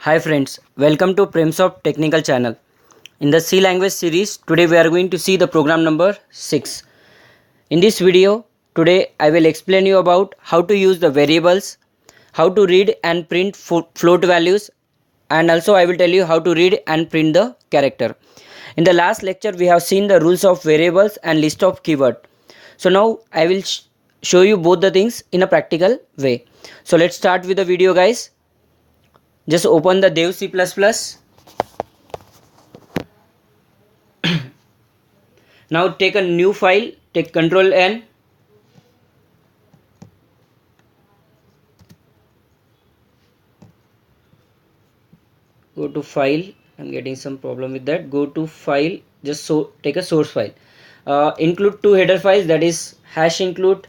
Hi friends, welcome to Prsoftwares technical channel. In the C language series, today we are going to see the program number 6. In this video, today I will explain you about how to use the variables, how to read and print float values, and also I will tell you how to read and print the character. In the last lecture, we have seen the rules of variables and list of keyword. So now I will show you both the things in a practical way. So let's start with the video, guys. Just open the dev C++. Now take a new file, take Ctrl N, go to file. I'm getting some problem with that. Go to file, just take a source file. Include two header files, that is #include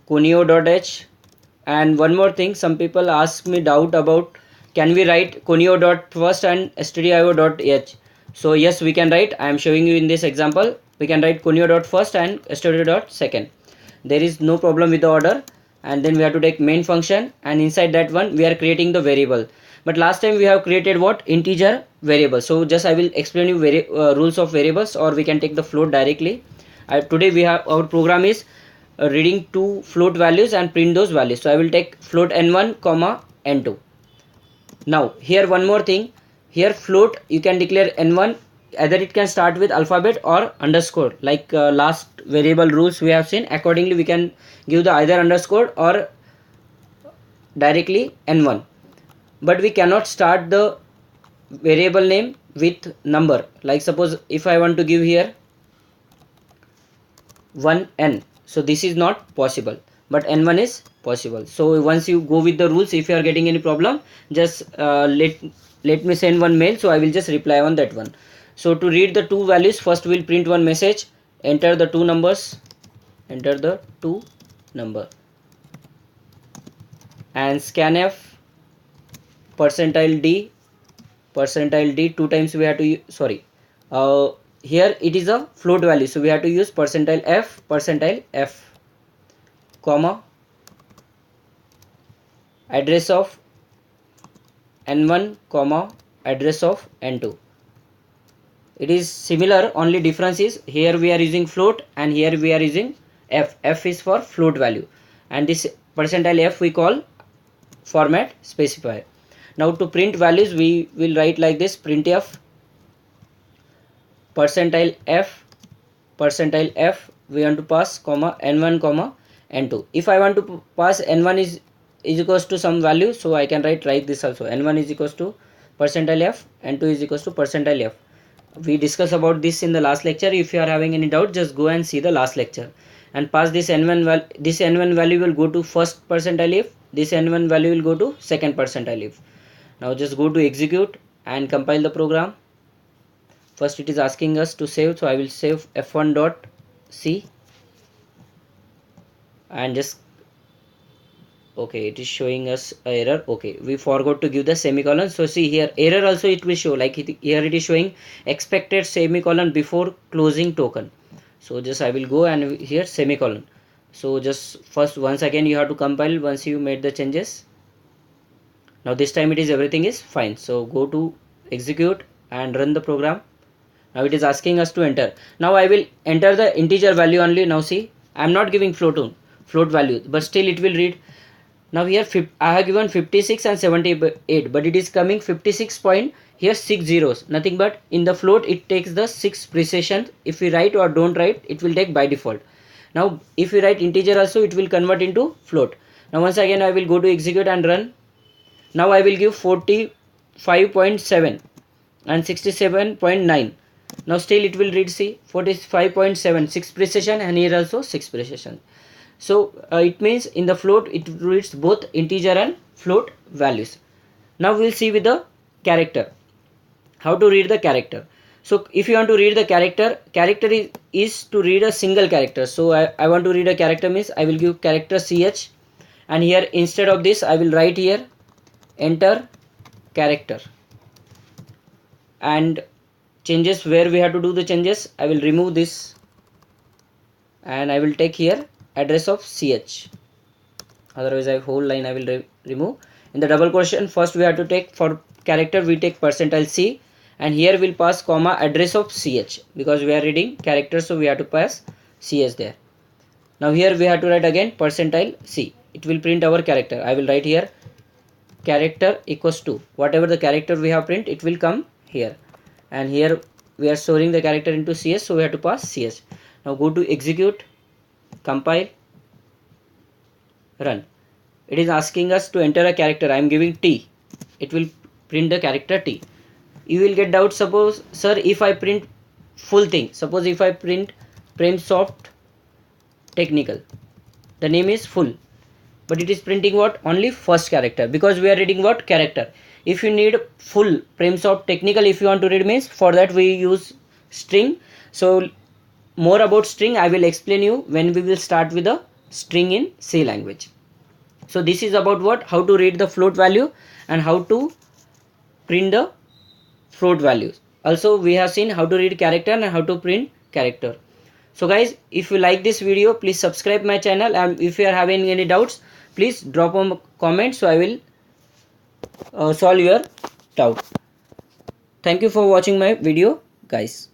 conio.h. And one more thing, some people ask me doubt about, can we write conio.first and stdio.h. So yes, we can write. I am showing you in this example. We can write conio.first and stdio.second. There is no problem with the order. And then we have to take main function, and inside that one we are creating the variable. But last time we have created what? Integer variable. So just I will explain you rules of variables, or we can take the float directly. Today we have, our program is reading two float values and print those values. So I will take float n1 comma n2. Now here one more thing, here float you can declare n1, either it can start with alphabet or underscore, like last variable rules we have seen. Accordingly we can give the either underscore or directly n1, but we cannot start the variable name with number. Like suppose if I want to give here 1n, so this is not possible, but n1 is possible. So once you go with the rules, if you are getting any problem, just let me send one mail, so I will just reply on that one. So to read the two values, first we'll print one message, enter the two numbers, and scanf %d, two times we have to use, sorry, here it is a float value, so we have to use %f, comma, address of n1 comma address of n2. It is similar, only difference is here we are using float and here we are using f is for float value, and this %f we call format specifier. Now to print values, we will write like this: printf %f we want to pass comma n1 comma n2. If I want to pass n1 is equals to some value, so I can write this also: n1 is equals to %f, n2 is equals to %f. We discussed about this in the last lecture. If you are having any doubt, just go and see the last lecture and pass this n1 this n1 value will go to first %if, this n1 value will go to second %if. Now just go to execute and compile the program. First it is asking us to save, so I will save f1.c and just, okay, it is showing us error. Okay, we forgot to give the semicolon. So see here, error also it will show, like here it is showing expected semicolon before closing token. So just I will go and here semicolon. So just first once again you have to compile once you made the changes. Now this time it is everything is fine. So go to execute and run the program. Now it is asking us to enter. Now I will enter the integer value only. Now see, I am not giving float value, but still it will read. Now here I have given 56 and 78, but it is coming 56 point, here 6 zeros, nothing but in the float it takes the 6 precision. If we write or don't write, it will take by default. Now if we write integer also, it will convert into float. Now once again I will go to execute and run. Now I will give 45.7 and 67.9. Now still it will read, see, 45.7, 6 precision, and here also 6 precision. So it means in the float it reads both integer and float values. Now we will see with the character, how to read the character. So if you want to read the character is to read a single character. So I want to read a character, means I will give character ch, and here instead of this I will write here enter character, and changes where we have to do the changes, I will remove this and I will take here address of ch. otherwise I whole line I will remove. In the double quotation, first we have to take, for character we take %c, and here we'll pass comma address of ch, because we are reading character, so we have to pass ch there. Now here we have to write again %c. It will print our character. I will write here character equals to whatever the character we have print, it will come here, and here we are storing the character into cs, so we have to pass cs. Now go to execute, compile, run. It is asking us to enter a character. I am giving t. It will print the character t. You will get doubt, suppose sir, if I print full thing, suppose if I print Prsoft technical, the name is full, but it is printing what? Only first character, because we are reading what? Character. If you need full Prsoft technical, if you want to read, means for that we use string. So more about string I will explain you when we will start with the string in C language. So this is about what? How to read the float value and how to print the float values. Also we have seen how to read character and how to print character. So guys, if you like this video, please subscribe my channel, and if you are having any doubts, please drop a comment, so I will solve your doubt. Thank you for watching my video, guys.